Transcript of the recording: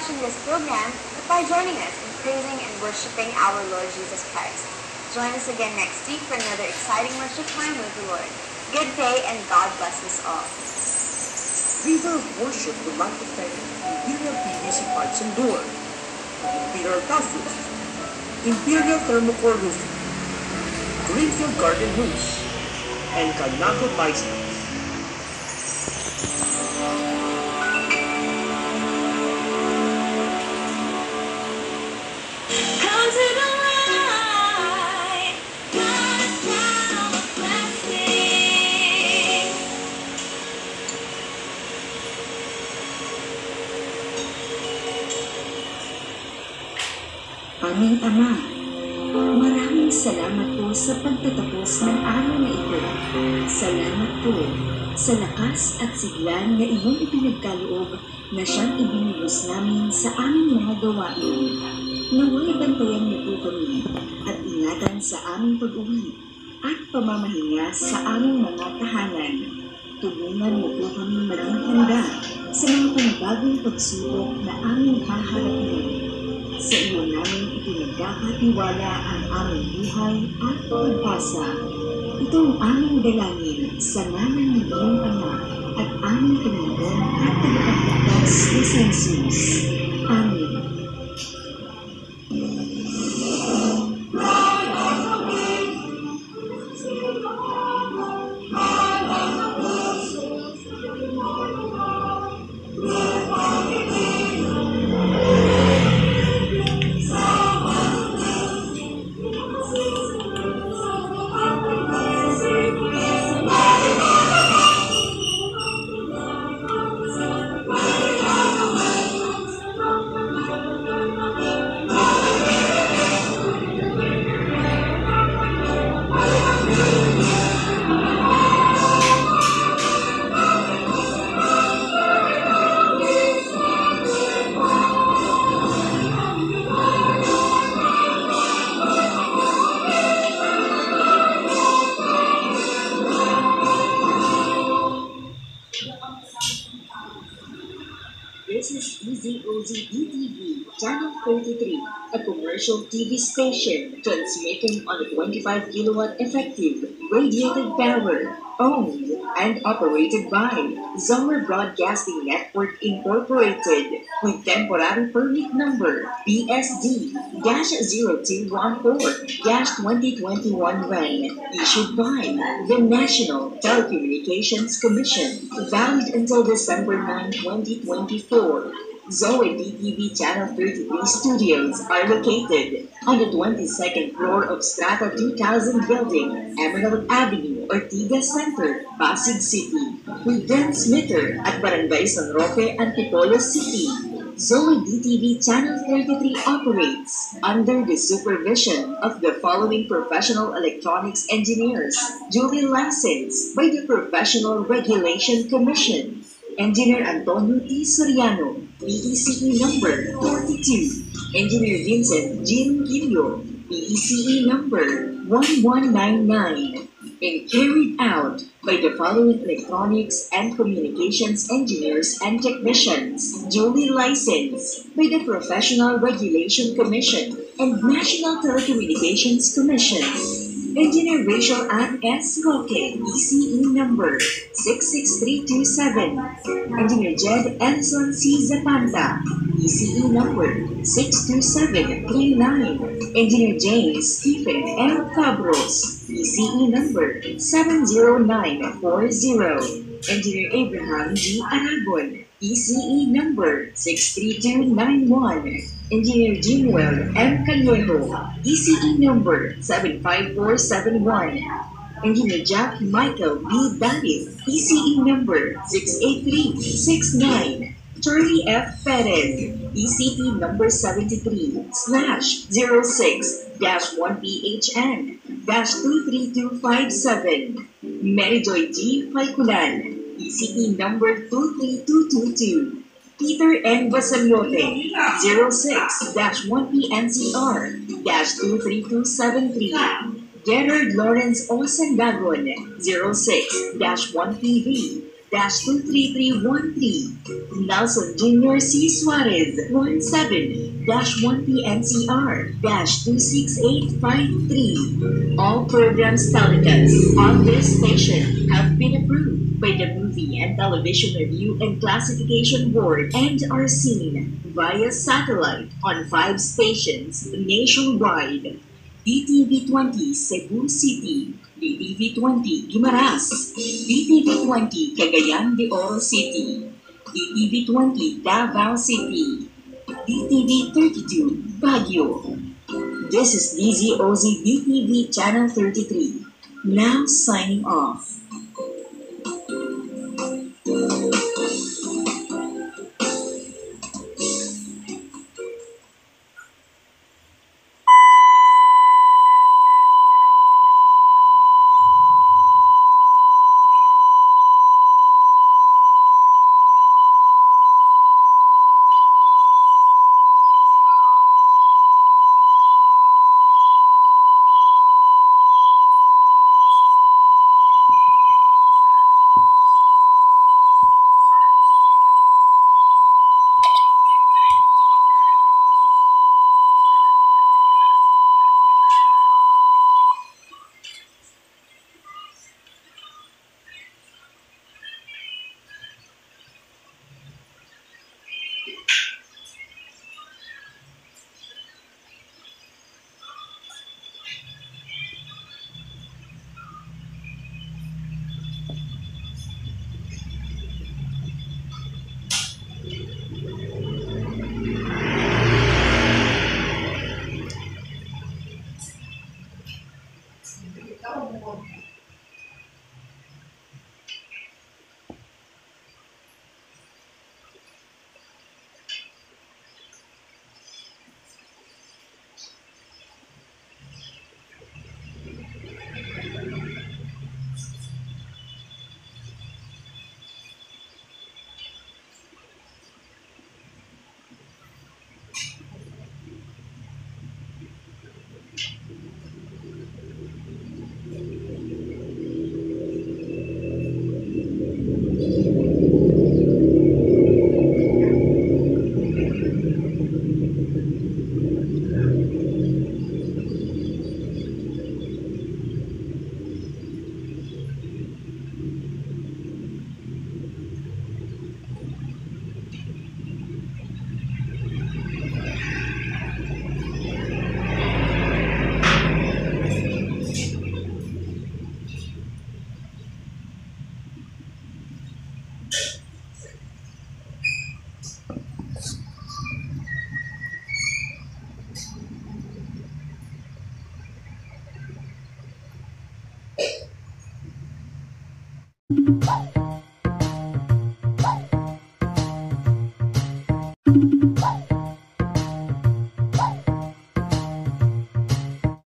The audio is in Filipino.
watching this program, but by joining us in praising and worshiping our Lord Jesus Christ. Join us again next week for another exciting worship time with the Lord. Good day and God bless us all. River of Worship would like to thank Imperial PVC Parts and Door, Imperial Tough Roof, Imperial Thermocore Roofing, Greenfield Garden Roofs, and Canaco Bicycles. Come to the light, not down the plastic. Aming Ama, maraming salamat po sa pagtatapos ng araw na ito. Salamat po sa lakas at sigla na iyong ipinagkaloob na siyang ibinubos namin sa aming mga gawain. Naway bantayan niyo po kami at ingatan sa aming pag-uwi at pamamahinga sa aming mga tahanan. Tulungan mo po kami maging handa sa mga panibagong pagsubok na aming haharapin. Sa iyo namin ipinagkakatiwala ang aming buhay at pag-asa. Ito ang aming dalangin sa ngalan ng iyong Ama at aming Panginoon at Tagapagligtas na si Jesus. Amen. This is EZOZ DTV, Channel 33, a commercial TV station transmitting on a 25 kilowatt effective radiated power, owned and operated by Zomer Broadcasting Network Incorporated, with temporary permit number PSD-0214-2021 when issued by the National Telecommunications Commission, valid until December 9, 2024. Zoe DTV Channel 33 studios are located on the 22nd floor of Strata 2000 Building, Emerald Avenue, Ortigas Center, Pasig City, with dense meter at Barangay San Roque, Antipolo City. Zoe DTV Channel 33 operates under the supervision of the following professional electronics engineers, duly licensed by the Professional Regulation Commission. Engineer Antonio T. Soriano, PECE number 42. Engineer Vincent G. Rinquillo, PECE number 1199. And carried out by the following electronics and communications engineers and technicians, duly licensed by the Professional Regulation Commission and National Telecommunications Commission. Engineer Rachel Ann S. Roque, ECE number 66327. Engineer Jed Enson C. Zapanta, ECE number 62739. Engineer James Stephen M. Cabros, ECE number 70940. Engineer Abraham G. Aragon, ECE number 63291. Engineer Jimuel M. Callejo, ECE number 75471. Engineer Jack Michael B. Dalit, ECE number 68369. Charlie F. Perez, ECE number 73/06-1BHN-23257. Merijoy G. Falculan, ECE number 23222. Peter N. Basaliote, 06-1PNCR-23273. Gerard Lawrence O. Sandagon, 06-1PV 17-23313. Nelson Jr. C. Suarez 17-1PNCR-26853. All programs telecast on this station have been approved by the Movie and Television Review and Classification Board and are seen via satellite on 5 stations nationwide. DTV20 Cebu City, DTV20 Guimaras, DTV20 Cagayan de Oro City, DTV20 Davao City, DTV32 Baguio. This is DZOZ DTV Channel 33. Now signing off.